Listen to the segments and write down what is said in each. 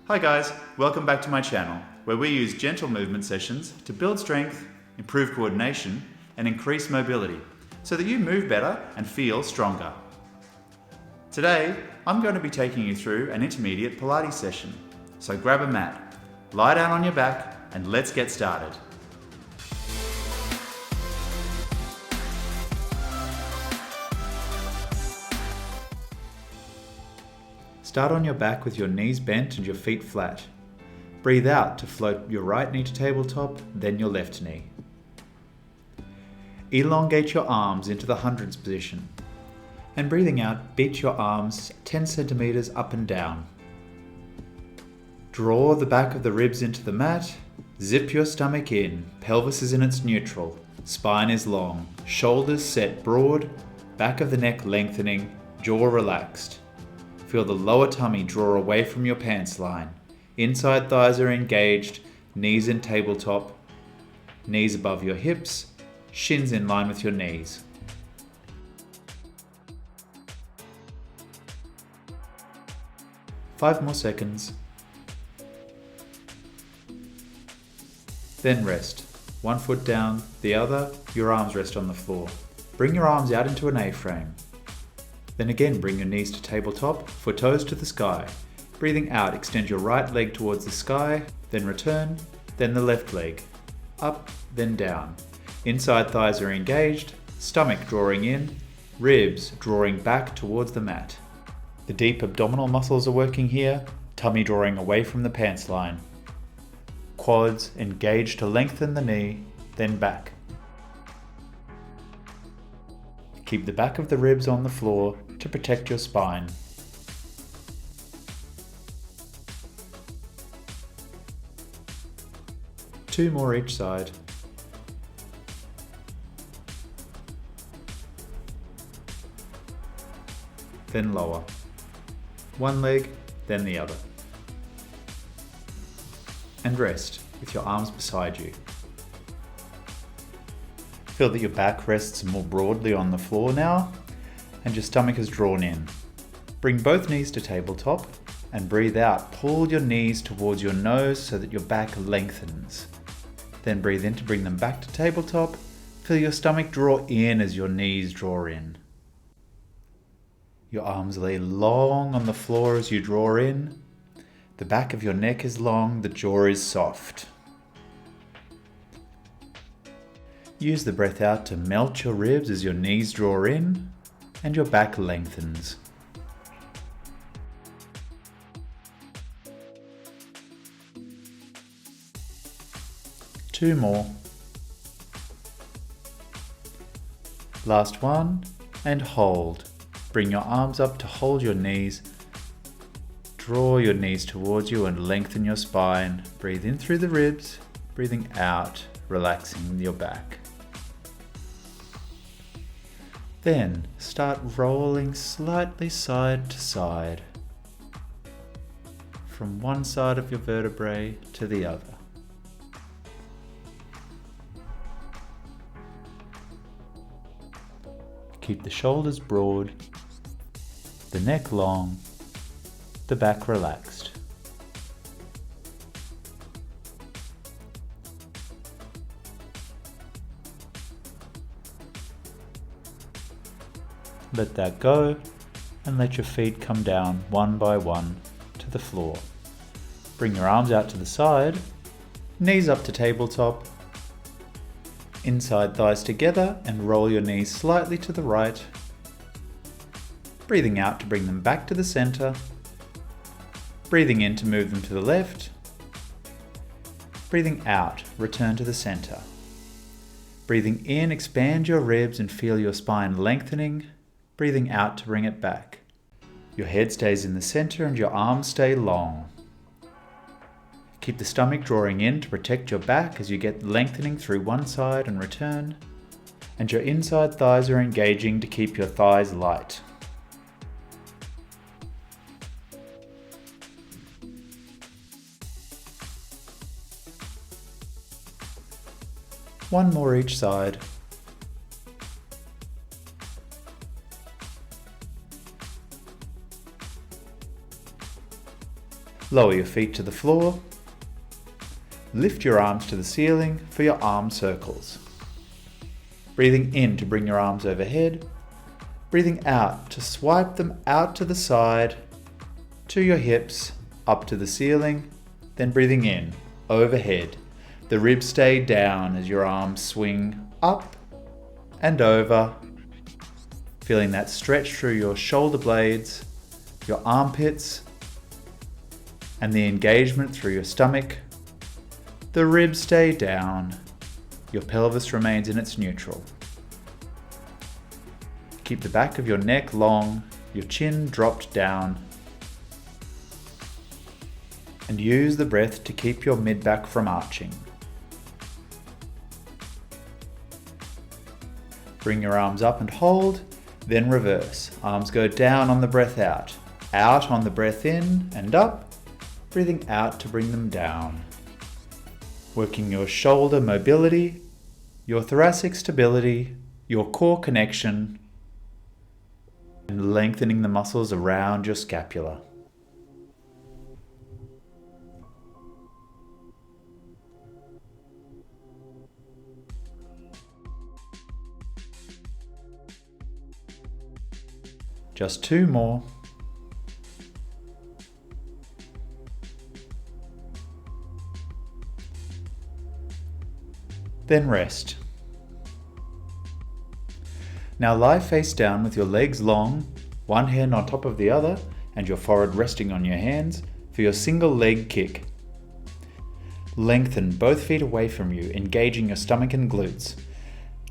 Hi guys, welcome back to my channel, where we use gentle movement sessions to build strength, improve coordination, and increase mobility, so that you move better and feel stronger. Today, I'm going to be taking you through an intermediate Pilates session. So grab a mat, lie down on your back, and let's get started. Start on your back with your knees bent and your feet flat. Breathe out to float your right knee to tabletop, then your left knee. Elongate your arms into the hundreds position. And breathing out, beat your arms 10 centimeters up and down. Draw the back of the ribs into the mat. Zip your stomach in. Pelvis is in its neutral. Spine is long. Shoulders set broad. Back of the neck lengthening. Jaw relaxed. Feel the lower tummy draw away from your pants line. Inside thighs are engaged, knees in tabletop, knees above your hips, shins in line with your knees. Five more seconds. Then rest. One foot down, the other, your arms rest on the floor. Bring your arms out into an A-frame. Then again bring your knees to tabletop, foot toes to the sky. Breathing out, extend your right leg towards the sky, then return, then the left leg. Up, then down. Inside thighs are engaged, stomach drawing in, ribs drawing back towards the mat. The deep abdominal muscles are working here, tummy drawing away from the pants line. Quads engaged to lengthen the knee, then back. Keep the back of the ribs on the floor to protect your spine. Two more each side. Then lower. One leg, then the other. And rest with your arms beside you. Feel that your back rests more broadly on the floor now, and your stomach is drawn in. Bring both knees to tabletop, and breathe out. Pull your knees towards your nose so that your back lengthens. Then breathe in to bring them back to tabletop. Feel your stomach draw in as your knees draw in. Your arms lay long on the floor as you draw in. The back of your neck is long, the jaw is soft. Use the breath out to melt your ribs as your knees draw in and your back lengthens. Two more. Last one, and hold. Bring your arms up to hold your knees. Draw your knees towards you and lengthen your spine. Breathe in through the ribs, breathing out, relaxing your back. Then start rolling slightly side to side, from one side of your vertebrae to the other. Keep the shoulders broad, the neck long, the back relaxed. Let that go and let your feet come down one by one to the floor. Bring your arms out to the side, knees up to tabletop, inside thighs together and roll your knees slightly to the right. Breathing out to bring them back to the center. Breathing in to move them to the left. Breathing out, return to the center. Breathing in, expand your ribs and feel your spine lengthening. Breathing out to bring it back. Your head stays in the center and your arms stay long. Keep the stomach drawing in to protect your back as you get lengthening through one side and return. And your inside thighs are engaging to keep your thighs light. One more each side. Lower your feet to the floor. Lift your arms to the ceiling for your arm circles. Breathing in to bring your arms overhead. Breathing out to swipe them out to the side, to your hips, up to the ceiling. Then breathing in, overhead. The ribs stay down as your arms swing up and over. Feeling that stretch through your shoulder blades, your armpits, and the engagement through your stomach. The ribs stay down. Your pelvis remains in its neutral. Keep the back of your neck long, your chin dropped down. And use the breath to keep your mid-back from arching. Bring your arms up and hold, then reverse. Arms go down on the breath out. Out on the breath in and up. Breathing out to bring them down. Working your shoulder mobility, your thoracic stability, your core connection, and lengthening the muscles around your scapula. Just 2 more. Then rest. Now lie face down with your legs long, one hand on top of the other, and your forehead resting on your hands for your single leg kick. Lengthen both feet away from you, engaging your stomach and glutes.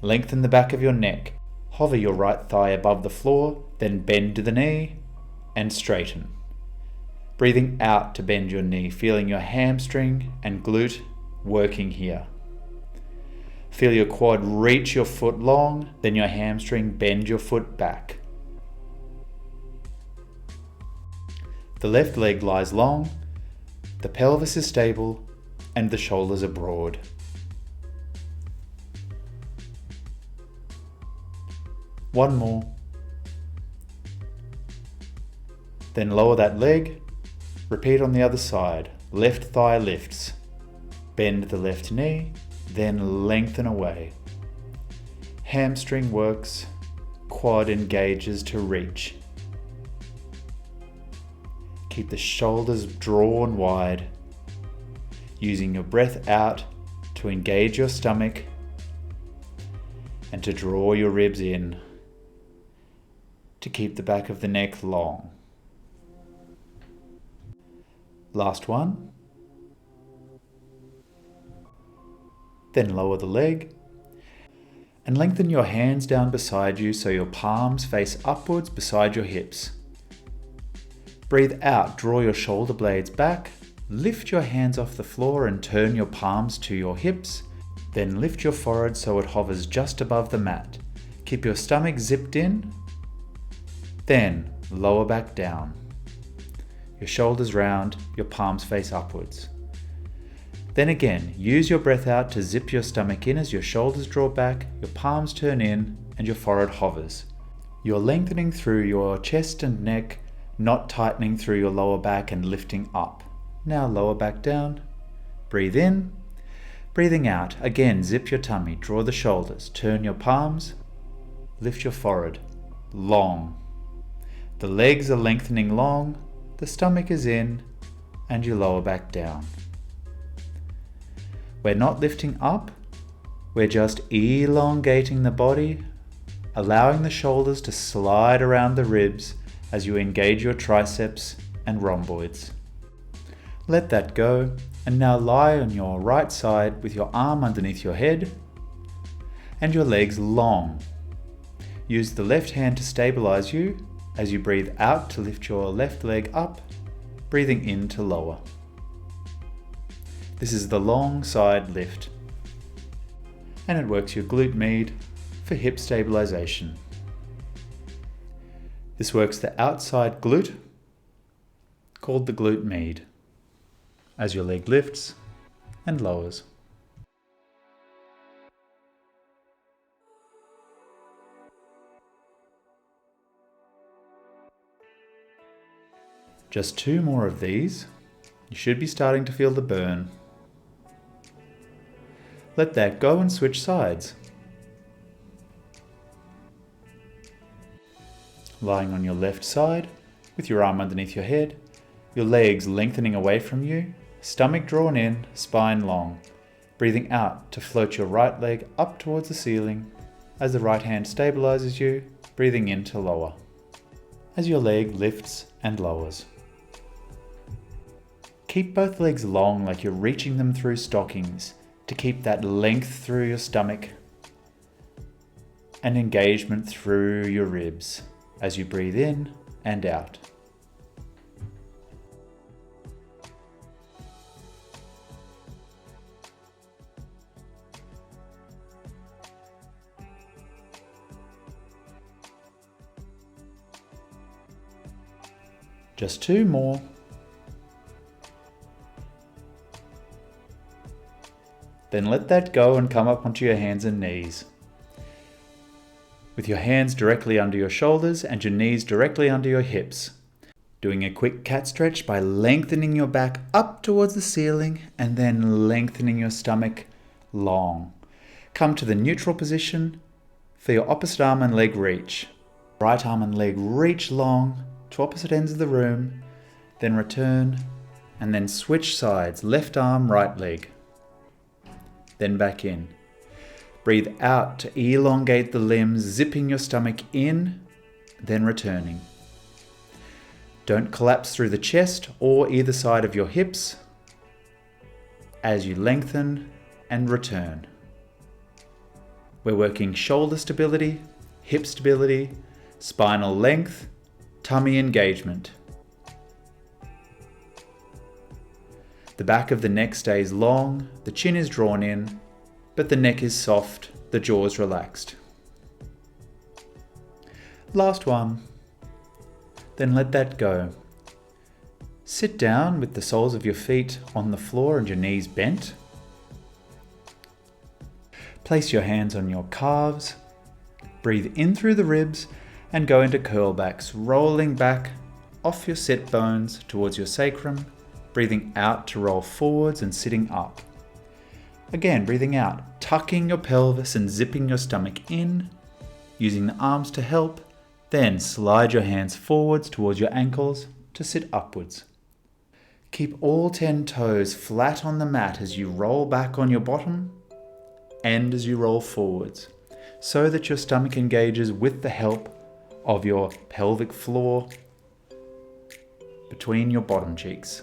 Lengthen the back of your neck. Hover your right thigh above the floor, then bend to the knee and straighten. Breathing out to bend your knee, feeling your hamstring and glute working here. Feel your quad reach your foot long, then your hamstring bend your foot back. The left leg lies long, the pelvis is stable, and the shoulders are broad. One more. Then lower that leg. Repeat on the other side. Left thigh lifts. Bend the left knee, then lengthen away. Hamstring works, quad engages to reach. Keep the shoulders drawn wide, using your breath out to engage your stomach and to draw your ribs in, to keep the back of the neck long. Last one. Then lower the leg and lengthen your hands down beside you so your palms face upwards beside your hips. Breathe out, draw your shoulder blades back, lift your hands off the floor and turn your palms to your hips, then lift your forehead so it hovers just above the mat. Keep your stomach zipped in, then lower back down. Your shoulders round, your palms face upwards. Then again, use your breath out to zip your stomach in as your shoulders draw back, your palms turn in, and your forehead hovers. You're lengthening through your chest and neck, not tightening through your lower back and lifting up. Now lower back down. Breathe in. Breathing out. Again, zip your tummy, draw the shoulders, turn your palms, lift your forehead. Long. The legs are lengthening long, the stomach is in, and you lower back down. We're not lifting up, we're just elongating the body, allowing the shoulders to slide around the ribs as you engage your triceps and rhomboids. Let that go, and now lie on your right side with your arm underneath your head and your legs long. Use the left hand to stabilize you as you breathe out to lift your left leg up, breathing in to lower. This is the long side lift, and it works your glute med for hip stabilization. This works the outside glute, called the glute med, as your leg lifts and lowers. Just 2 more of these. You should be starting to feel the burn. Let that go and switch sides. Lying on your left side, with your arm underneath your head, your legs lengthening away from you, stomach drawn in, spine long. Breathing out to float your right leg up towards the ceiling as the right hand stabilizes you, breathing in to lower. As your leg lifts and lowers. Keep both legs long like you're reaching them through stockings to keep that length through your stomach and engagement through your ribs as you breathe in and out. Just 2 more. Then let that go and come up onto your hands and knees. With your hands directly under your shoulders and your knees directly under your hips. Doing a quick cat stretch by lengthening your back up towards the ceiling and then lengthening your stomach long. Come to the neutral position for your opposite arm and leg reach. Right arm and leg reach long to opposite ends of the room, then return and then switch sides, left arm, right leg. Then back in. Breathe out to elongate the limbs, zipping your stomach in, then returning. Don't collapse through the chest or either side of your hips as you lengthen and return. We're working shoulder stability, hip stability, spinal length, tummy engagement. The back of the neck stays long, the chin is drawn in, but the neck is soft, the jaw is relaxed. Last one. Then let that go. Sit down with the soles of your feet on the floor and your knees bent. Place your hands on your calves. Breathe in through the ribs and go into curlbacks, rolling back off your sit bones towards your sacrum, breathing out to roll forwards and sitting up. Again, breathing out, tucking your pelvis and zipping your stomach in, using the arms to help, then slide your hands forwards towards your ankles to sit upwards. Keep all 10 toes flat on the mat as you roll back on your bottom and as you roll forwards, so that your stomach engages with the help of your pelvic floor between your bottom cheeks.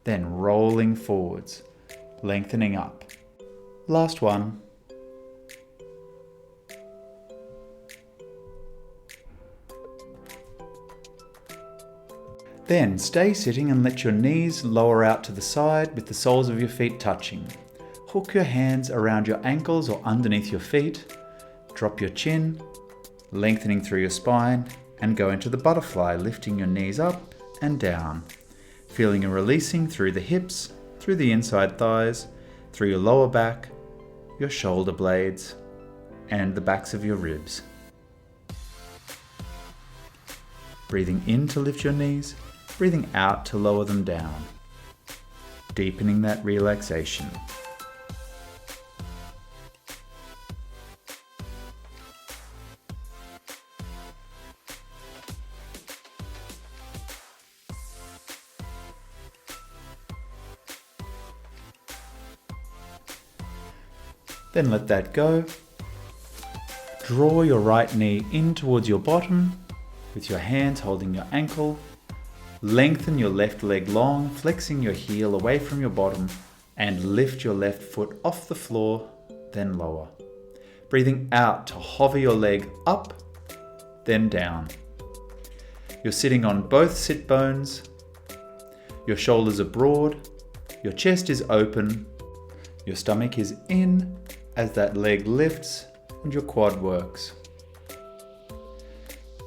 Then rolling forwards, lengthening up. Last one. Then stay sitting and let your knees lower out to the side with the soles of your feet touching. Hook your hands around your ankles or underneath your feet. Drop your chin, lengthening through your spine, and go into the butterfly, lifting your knees up and down. Feeling and releasing through the hips, through the inside thighs, through your lower back, your shoulder blades, and the backs of your ribs. Breathing in to lift your knees, breathing out to lower them down. Deepening that relaxation. Then let that go. Draw your right knee in towards your bottom with your hands holding your ankle. Lengthen your left leg long, flexing your heel away from your bottom, and lift your left foot off the floor, then lower. Breathing out to hover your leg up, then down. You're sitting on both sit bones. Your shoulders are broad. Your chest is open. Your stomach is in as that leg lifts and your quad works.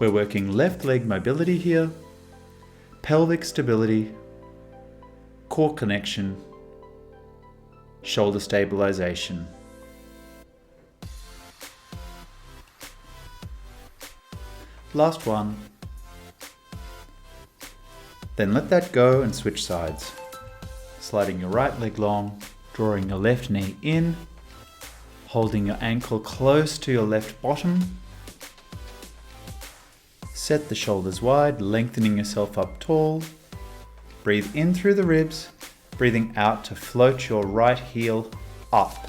We're working left leg mobility here, pelvic stability, core connection, shoulder stabilization. Last one. Then let that go and switch sides. Sliding your right leg long, drawing your left knee in, holding your ankle close to your left bottom. Set the shoulders wide, lengthening yourself up tall. Breathe in through the ribs, breathing out to float your right heel up,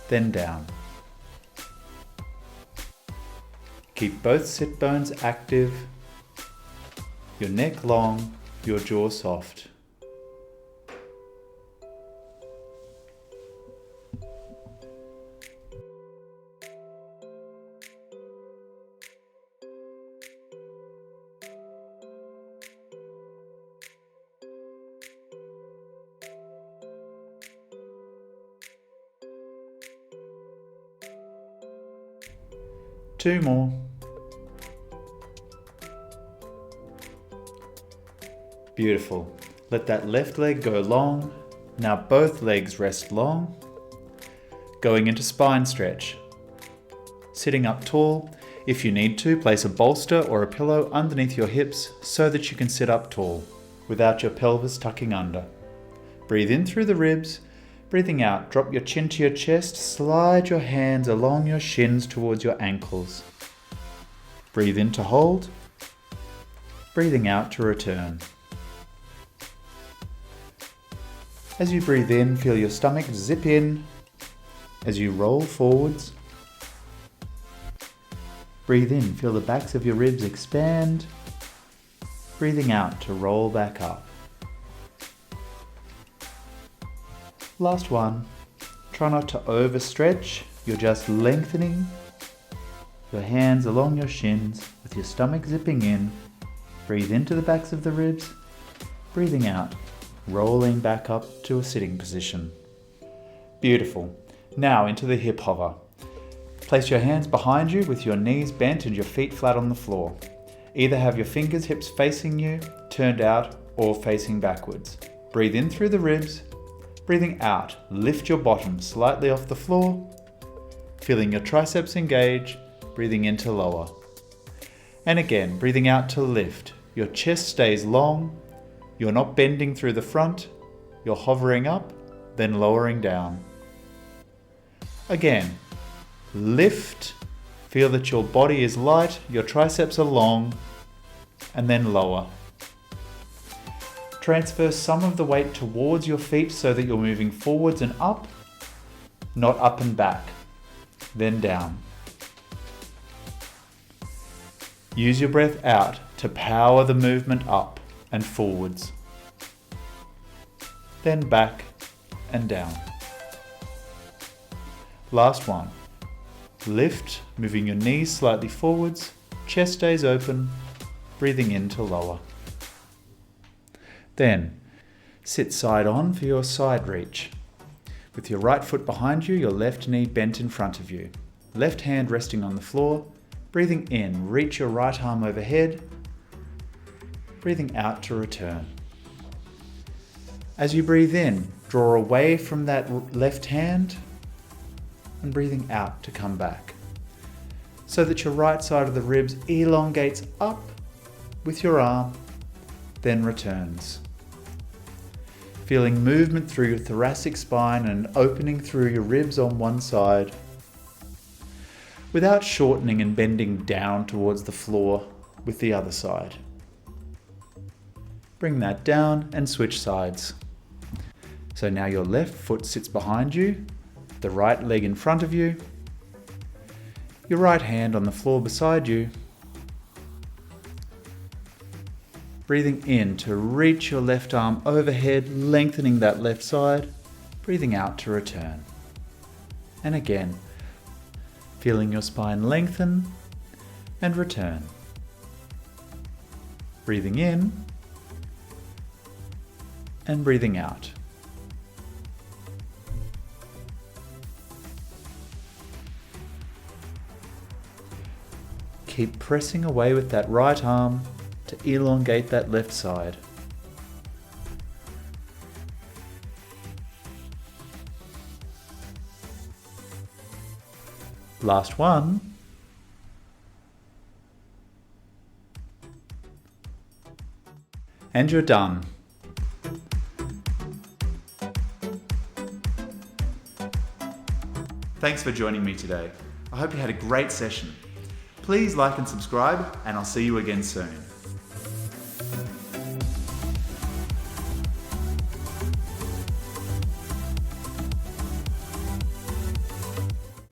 then down. Keep both sit bones active, your neck long, your jaw soft. Two more. Beautiful. Let that left leg go long. Now both legs rest long. Going into spine stretch. Sitting up tall. If you need to, place a bolster or a pillow underneath your hips so that you can sit up tall without your pelvis tucking under. Breathe in through the ribs. Breathing out, drop your chin to your chest, slide your hands along your shins towards your ankles. Breathe in to hold. Breathing out to return. As you breathe in, feel your stomach zip in as you roll forwards. Breathe in, feel the backs of your ribs expand. Breathing out to roll back up. Last one. Try not to overstretch. You're just lengthening your hands along your shins with your stomach zipping in. Breathe into the backs of the ribs. Breathing out, rolling back up to a sitting position. Beautiful. Now into the hip hover. Place your hands behind you with your knees bent and your feet flat on the floor. Either have your fingers hips facing you, turned out, or facing backwards. Breathe in through the ribs. Breathing out, lift your bottom slightly off the floor, feeling your triceps engage, breathing in to lower. And again, breathing out to lift. Your chest stays long, you're not bending through the front, you're hovering up, then lowering down. Again, lift, feel that your body is light, your triceps are long, and then lower. Transfer some of the weight towards your feet so that you're moving forwards and up, not up and back, then down. Use your breath out to power the movement up and forwards, then back and down. Last one. Lift, moving your knees slightly forwards, chest stays open, breathing in to lower. Then, sit side on for your side reach. With your right foot behind you, your left knee bent in front of you. Left hand resting on the floor. Breathing in, reach your right arm overhead. Breathing out to return. As you breathe in, draw away from that left hand and breathing out to come back. So that your right side of the ribs elongates up with your arm, then returns. Feeling movement through your thoracic spine and opening through your ribs on one side, without shortening and bending down towards the floor with the other side. Bring that down and switch sides. So now your left foot sits behind you, the right leg in front of you, your right hand on the floor beside you. Breathing in to reach your left arm overhead, lengthening that left side. Breathing out to return. And again, feeling your spine lengthen and return. Breathing in and breathing out. Keep pressing away with that right arm to elongate that left side. Last one. And you're done. Thanks for joining me today. I hope you had a great session. Please like and subscribe, and I'll see you again soon.